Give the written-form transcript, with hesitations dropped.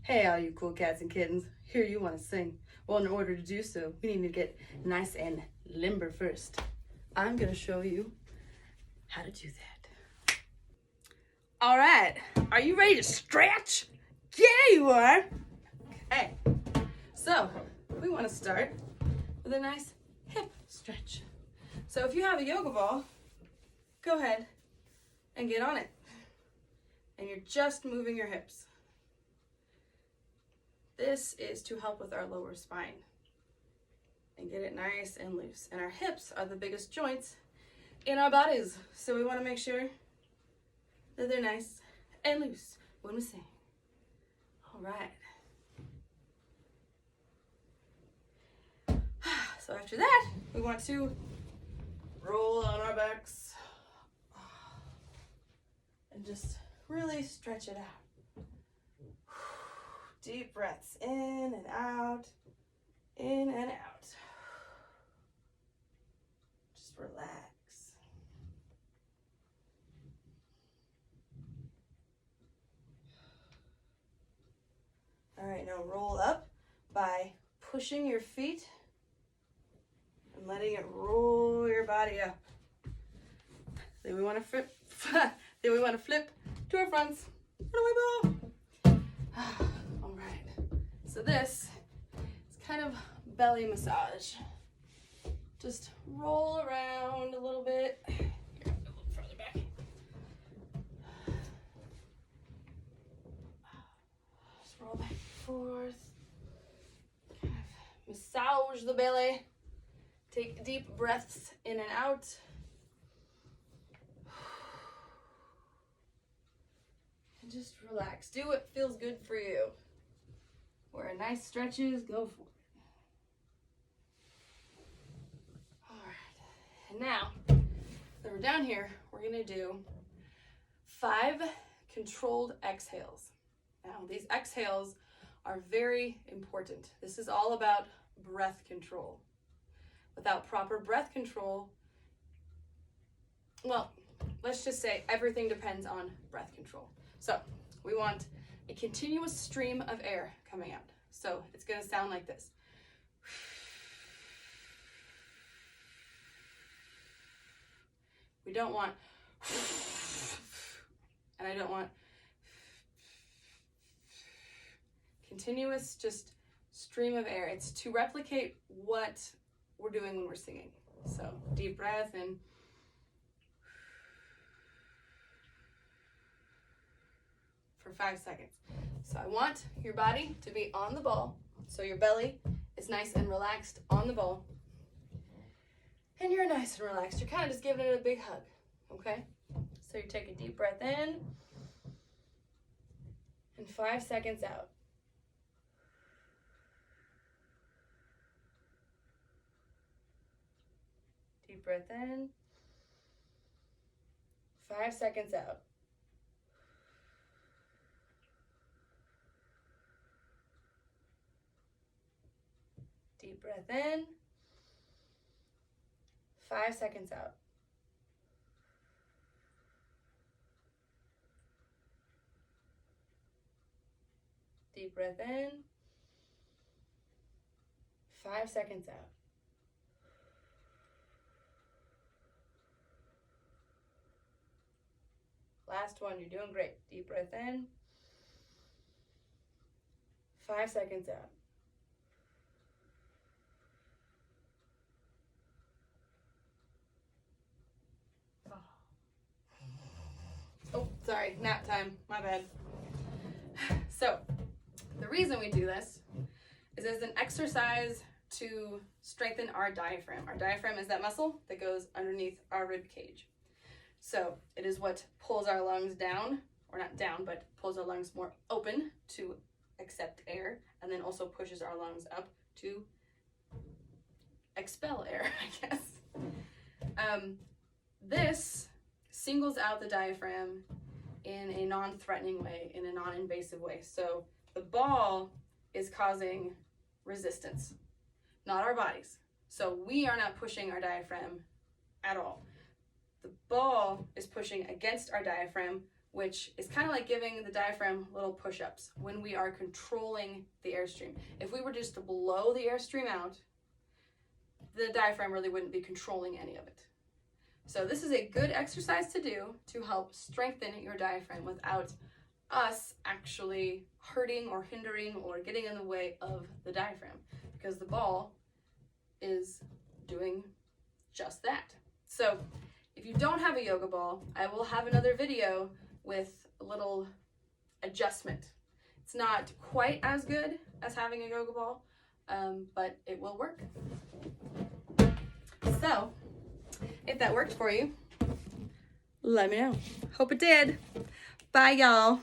Hey, all you cool cats and kittens, here you want to sing. Well, in order to do so, we need to get nice and limber first. I'm going to show you how to do that. All right, are you ready to stretch? Yeah, you are. Okay, so we want to start with a nice hip stretch. So if you have a yoga ball, go ahead and get on it. And you're just moving your hips. This is to help with our lower spine and get it nice and loose. And our hips are the biggest joints in our bodies, so we want to make sure that they're nice and loose when we sing. All right. So after that, we want to roll on our backs and just really stretch it out. Deep breaths in and out, in and out. Just relax. All right, now roll up by pushing your feet and letting it roll your body up. Then we want to flip. Then we want to flip to our fronts. All right. So this is kind of belly massage. Just roll around a little bit. Here, a little further back. Just roll back and forth. Kind of massage the belly. Take deep breaths in and out. And just relax. Do what feels good for you. Where a nice stretch is, go for it. All right. And now that we're down here, we're going to do 5 controlled exhales. Now, these exhales are very important. This is all about breath control. Without proper breath control, well, let's just say everything depends on breath control. So we want a continuous stream of air coming out. So it's going to sound like this. We don't want, and I don't want continuous, just stream of air. It's to replicate what we're doing when we're singing. So deep breath and for 5 seconds. So I want your body to be on the ball. So your belly is nice and relaxed on the ball. And you're nice and relaxed. You're kind of just giving it a big hug, okay? So you take a deep breath in and 5 seconds out. Deep breath in, 5 seconds out. Deep breath in, 5 seconds out. Deep breath in, 5 seconds out. Last one, you're doing great. Deep breath in, 5 seconds out. Oh, sorry, nap time, my bad. So, the reason we do this is as an exercise to strengthen our diaphragm. Our diaphragm is that muscle that goes underneath our rib cage. So it is what pulls our lungs down, or not down, but pulls our lungs more open to accept air, and then also pushes our lungs up to expel air, I guess. This singles out the diaphragm in a non-threatening way, in a non-invasive way. So the ball is causing resistance, not our bodies. So we are not pushing our diaphragm at all. The ball is pushing against our diaphragm which is kind of like giving the diaphragm little push-ups when we are controlling the airstream. If we were just to blow the airstream out, the diaphragm really wouldn't be controlling any of it. So this is a good exercise to do to help strengthen your diaphragm without us actually hurting or hindering or getting in the way of the diaphragm, because the ball is doing just that. So if you don't have a yoga ball, I will have another video with a little adjustment. It's not quite as good as having a yoga ball, but it will work. So if that worked for you, let me know. Hope it did. Bye, y'all.